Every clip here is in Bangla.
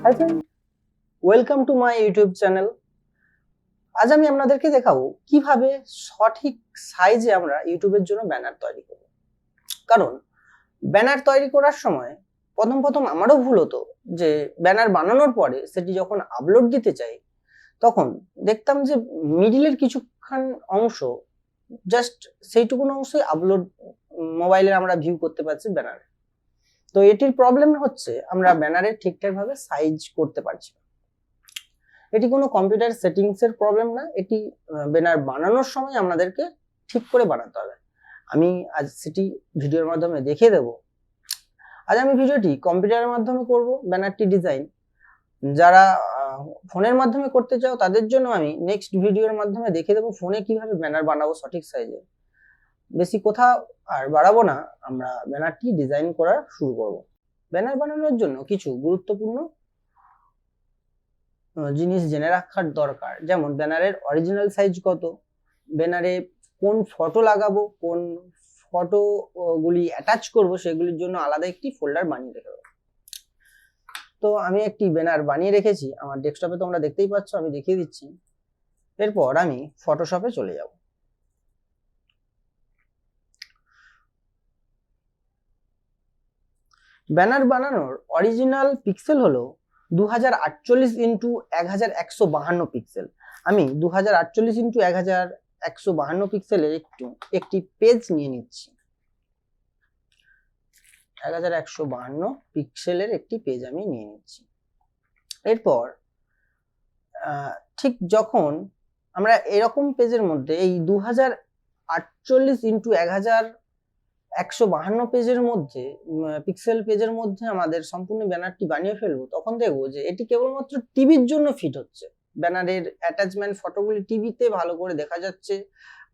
Hi friend, welcome to my YouTube channel. আজ আমি আপনাদেরকে দেখাবো কিভাবে সঠিক সাইজে আমরা ইউটিউবের জন্য ব্যানার তৈরি করব। কারণ ব্যানার তৈরি করার সময় প্রথম আমারও ভুল হতো যে ব্যানার বানানোর পরে সেটি যখন আপলোড দিতে চাই তখন দেখতাম যে মিডিলের কিছুক্ষণ অংশ জাস্ট সেইটুকুন অংশই আপলোড মোবাইলে আমরা ভিউ করতে পারছি ব্যানারে। তো এটির প্রবলেম হচ্ছে আমরা ব্যানারের ঠিকঠাকভাবে সাইজ করতে পারছি না। এটি কোনো কম্পিউটার সেটিংসের প্রবলেম না, এটি ব্যানার বানানোর সময় আমাদেরকে ঠিক করে বানাতে হবে। আমি আজ সেটি ভিডিওর মাধ্যমে দেখিয়ে দেব। আজ আমি ভিডিওটি কম্পিউটারের মাধ্যমে করব ব্যানারটি ডিজাইন। যারা ফোনের মাধ্যমে করতে চাও তাদের জন্য আমি নেক্সট ভিডিওর মাধ্যমে দেখিয়ে দেবো ফোনে কিভাবে ব্যানার বানাবো সঠিক সাইজে। বেশি কথা আর বাড়াবো না, আমরা ব্যানারটি ডিজাইন করা শুরু করব। ব্যানার বানানোর জন্য কিছু গুরুত্বপূর্ণ জিনিস জেনে রাখার দরকার, যেমন ব্যানারের অরিজিনাল সাইজ কত, ব্যানারে কোন ফটো লাগাবো, কোন ফটো গুলি অ্যাটাচ করব, সেগুলির জন্য আলাদা একটি ফোল্ডার বানিয়ে রেখে দেবো। তো আমি একটি ব্যানার বানিয়ে রেখেছি আমার ডেস্কটপে, তোমরা দেখতেই পাচ্ছ, আমি দেখিয়ে দিচ্ছি। এরপর আমি ফটোশপে চলে যাব। ব্যানার বানানোর অরিজিনাল পিক্সেল হলো 2048 ইন্টু 1152 পিক্সেল। আমি 2048 ইন্টু 1152 পিক্সেলের একটি পেজ নিয়ে নিচ্ছি। 1152 পিক্সেলের একটি পেজ আমি নিয়ে নিচ্ছি। এরপর ঠিক যখন আমরা এরকম পেজের মধ্যে এই 2048 ইন্টু 1152 পেজের মধ্যে পিক্সেল পেজের মধ্যে আমাদের সম্পূর্ণ ব্যানারটি বানিয়ে ফেলবো, তখন দেখবো যে এটি কেবলমাত্র টিভির জন্য ফিট হচ্ছে। ব্যানারের অ্যাটাচমেন্ট ফটোগুলি টিভিতে ভালো করে দেখা যাচ্ছে,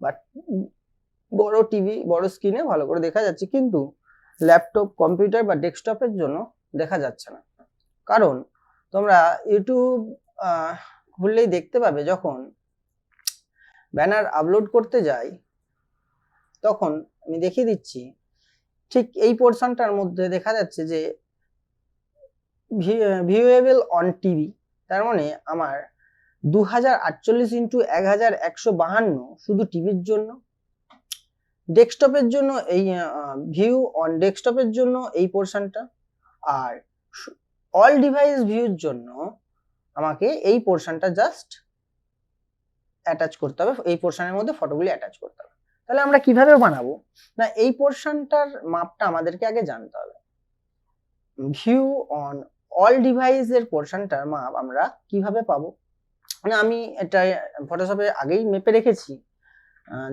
বা বড় টিভি বড় স্ক্রিনে ভালো করে দেখা যাচ্ছে, কিন্তু ল্যাপটপ, কম্পিউটার বা ডেস্কটপের জন্য দেখা যাচ্ছে না। কারণ তোমরা ইউটিউব খুললেই দেখতে পাবে যখন ব্যানার আপলোড করতে যাই তখন আমি দেখিয়ে দিচ্ছি, ঠিক এই পোর্শনটার মধ্যে দেখা যাচ্ছে যে ভিউয়েবল অন টিভি। তার মানে আমার 2048 ইন্টু 1152 শুধু টিভির জন্য। ডেস্কটপের জন্য এই ভিউ অন ডেস্কটপের জন্য এই পোর্শনটা, আর অল ডিভাইস ভিউর জন্য আমাকে এই পোর্শনটা জাস্ট অ্যাটাচ করতে হবে, এই পোর্শনের মধ্যে ফটোগুলি অ্যাটাচ করতে হবে। তাহলে আমরা কিভাবে বানাবো না, এই পোর্শনটার মাপটা আমাদেরকে আগে জানতে হবে। ভিউ অন অল ডিভাইসের পোর্শনটার মাপ আমরা কিভাবে পাবো, মানে আমি এটা ফটোশপে আগেই মেপে রেখেছি,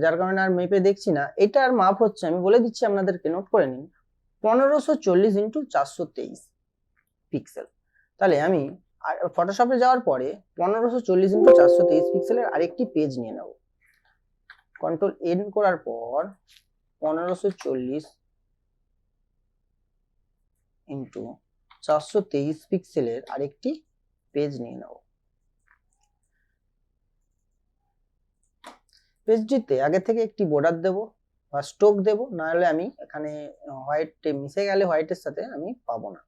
যার কারণে আর মেপে দেখছি না। এটার মাপ হচ্ছে, আমি বলে দিচ্ছি আপনাদেরকে, নোট করে নিন, 1540 ইন্টু 423 পিক্সেল। তাহলে আমি ফটোশপে যাওয়ার পরে 1540 ইন্টু 423 পিক্সেলের আরেকটি পেজ নিয়ে নেব। কন্ট্রোল এন করার পর 1540 ইন্টু 423 পিক্সেলের আরেকটি পেজ নিয়ে নেব। পেজটিতে আগে থেকে একটি বর্ডার দেব বা স্ট্রোক দেব, না হলে আমি এখানে হোয়াইট মিশে গেলে হোয়াইটের সাথে আমি পাবো না।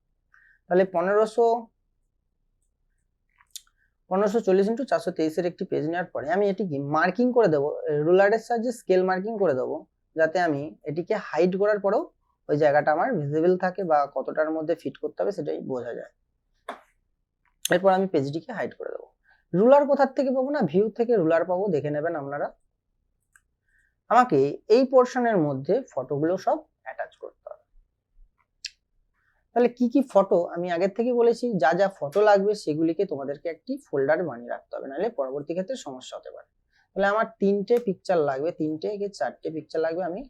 তাহলে 1540 ইন্টু 423 এর একটি পেজ নেওয়ার পরে আমি এটিকে মার্কিং করে দেবো, রুলারের সাহায্যে স্কেল মার্কিং করে দেবো, যাতে আমি এটিকে হাইড করার পরেও ওই জায়গাটা আমার ভিজিবল থাকে বা কতটার মধ্যে ফিট করতে হবে সেটাই বোঝা যায়। এরপর আমি পেজটিকে হাইড করে দেবো। রুলার কোথার থেকে পাবো না, ভিউ থেকে রুলার পাবো, দেখে নেবেন আপনারা। আমাকে এই পোর্শনের মধ্যে ফটোগুলো সব অ্যাটাচ করতে হবে। তাহলে কি কি ফটো আমি আগের থেকে বলেছি, যা যা ফটো লাগবে সেগুলিকে তোমাদেরকে একটি ফোল্ডার বানিয়ে রাখতে হবে, নাহলে পরবর্তী ক্ষেত্রে সমস্যা হতে পারে। তাহলে আমার 3টে পিকচার লাগবে, 3টে কি 4টে পিকচার লাগবে, আমি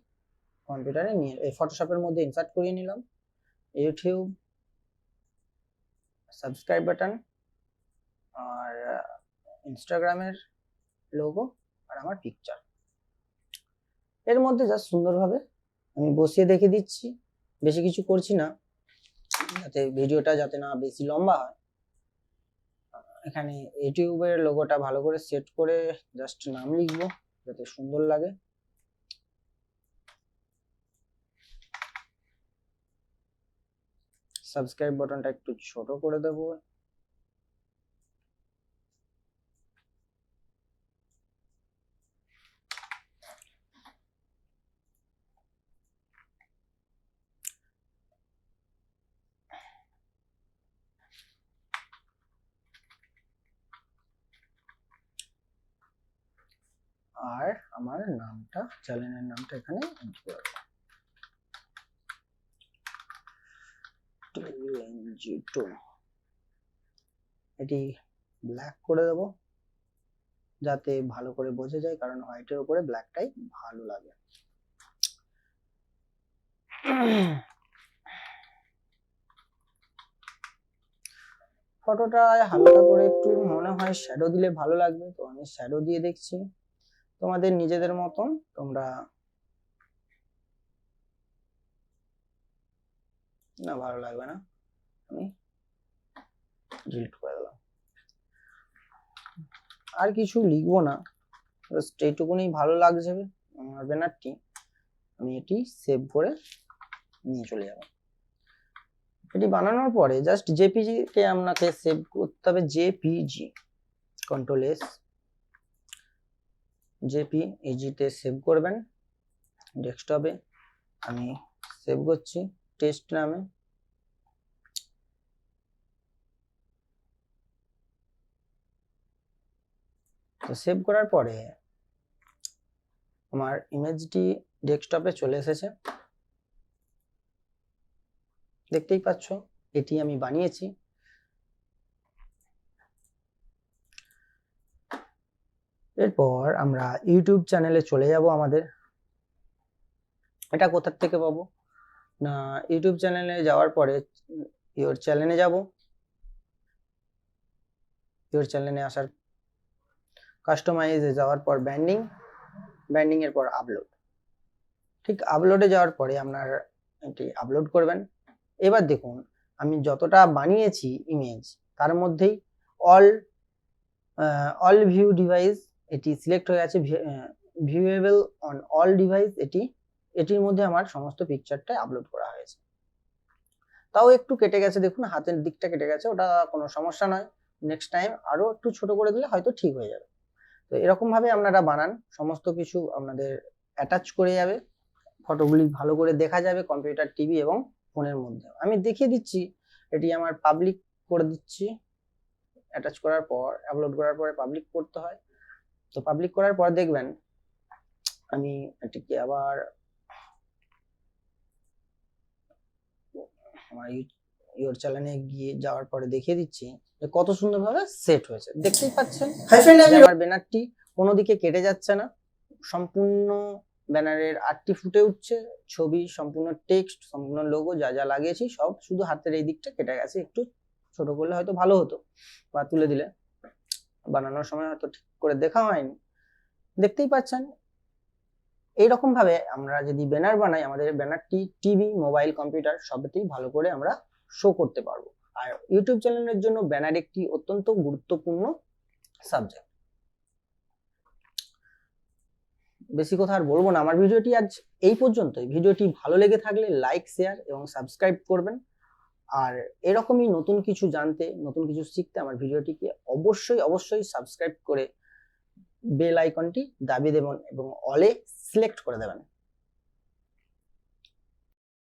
কম্পিউটারে নিয়ে এই ফটোশপের মধ্যে ইনসার্ট করিয়ে নিলাম। ইউটিউব, সাবস্ক্রাইব বাটন, আর ইনস্টাগ্রামের লোগো, আর আমার পিকচার। এর মধ্যে জাস্ট সুন্দরভাবে আমি বসিয়ে দেখে দিচ্ছি, বেশি কিছু করছি না, যাতে ভিডিওটা যাতে না বেশি লম্বা হয়। এখানে ইউটিউবের লোগোটা ভালো করে সেট করে জাস্ট নাম লিখবো যাতে সুন্দর লাগে। সাবস্ক্রাইব বাটনটা একটু ছোট করে দেবো, আর আমার নামটা, চ্যানেলের নামটা এখানে এন্টার করে দেব, TUNG2। এটি ব্ল্যাক করে দেব যাতে ভালো করে বোঝা যায়, কারণ হোয়াইটের উপরে ব্ল্যাকটাই ভালো লাগে। ফটোটায় হালকা করে একটু মনে হয় শ্যাডো দিলে ভালো লাগবে, তো আমি শ্যাডো দিয়ে দেখছি। তোমাদের নিজেদের মতন তোমরা, না ভালো লাগবে না, আমি ডিলিট করে দিলাম। আর কিছু লিখবো না, জাস্ট এইটুকুনি ভালো লাগছে আমার ব্যানারটি, আমি এটি সেভ করে নিয়ে চলে যাব। এটি বানানোর পরে জাস্ট জেপিজি কে আপনাকে সেভ করতে হবে, জেপিজি, কন্ট্রোল এস, জেপিইজি তে সেভ করবেন ডেস্কটপে। আমি সেভ করছি টেস্ট নামে। তো সেভ করার পরে আমার ইমেজটি ডেস্কটপে চলে এসেছে, দেখতেই পাচ্ছ এটি আমি বানিয়েছি। এরপর আমরা ইউটিউব চ্যানেলে চলে যাব। আমাদের এটা কোথা থেকে পাবো না, ইউটিউব চ্যানেলে যাওয়ার পরে ইওর চ্যানেলে যাব। ইওর চ্যানেলে আসার কাস্টমাইজে যাওয়ার পর ব্যান্ডিং, ব্যান্ডিং এর পর আপলোড। ঠিক আপলোডে যাওয়ার পরে আপনার এটি আপলোড করবেন। এবার দেখুন আমি যতটা বানিয়েছি ইমেজ, তার মধ্যেই অল ভিউ ডিভাইস এটি সিলেক্ট হয়ে আছে, ভিউয়েবল অন অল ডিভাইস, এটির মধ্যে আমার সমস্ত পিকচারটা আপলোড করা হয়েছে। তাও একটু কেটে গেছে, দেখুন হাতের দিকটা কেটে গেছে, ওটা কোনো সমস্যা নয়, নেক্সট টাইম আরো একটু ছোট করে দিলে হয়তো ঠিক হয়ে যাবে। তো এরকম ভাবে আপনারা বানান, সমস্ত কিছু আপনাদের অ্যাটাচ করে যাবে, ফটোগুলি ভালো করে দেখা যাবে কম্পিউটার, টিভি এবং ফোনের মধ্যে। আমি দেখিয়ে দিচ্ছি, এটি আমার পাবলিক করে দিচ্ছি। অ্যাটাচ করার পর আপলোড করার পরে পাবলিক করতে হয়। তো পাবলিক করার পর দেখবেন আমি এটিকে আবার আমার ইওর চ্যানেলে গিয়ে যাওয়ার পরে দেখিয়ে দিচ্ছি যে কত সুন্দরভাবে সেট হয়েছে, দেখতেই পাচ্ছেন। আমার ব্যানারটি কোনো দিকে কেটে যাচ্ছে না, সম্পূর্ণ ব্যানারের আর্টটি ফুটে উঠছে, ছবি, সম্পূর্ণ টেক্সট, সম্পূর্ণ লোগো, যা যা লাগিয়েছি সব, শুধু হাতের এই দিকটা কেটে গেছে, একটু ছোট করলে হয়তো ভালো হতো, বা তুলে দিলে, বানানোর সময় হয়তো ঠিক করে দেখা হয়নি। দেখতেই পাচ্ছেন এইরকম ভাবে আমরা যদি ব্যানার বানাই, আমাদের ব্যানারটি টিভি, মোবাইল, কম্পিউটার সবতেই ভালো করে আমরা শো করতে পারবো। আর ইউটিউব চ্যানেলের জন্য ব্যানার একটি অত্যন্ত গুরুত্বপূর্ণ সাবজেক্ট। বেশি কথা আর বলবো না, আমার ভিডিওটি আজ এই পর্যন্তই। ভিডিওটি ভালো লেগে থাকলে লাইক, শেয়ার এবং সাবস্ক্রাইব করবেন। আর এরকমই নতুন কিছু জানতে, নতুন কিছু শিখতে আমার ভিডিওটিকে অবশ্যই সাবস্ক্রাইব করে বেল আইকনটি দাবিয়ে দেবেন এবং অলে সিলেক্ট করে দেবেন।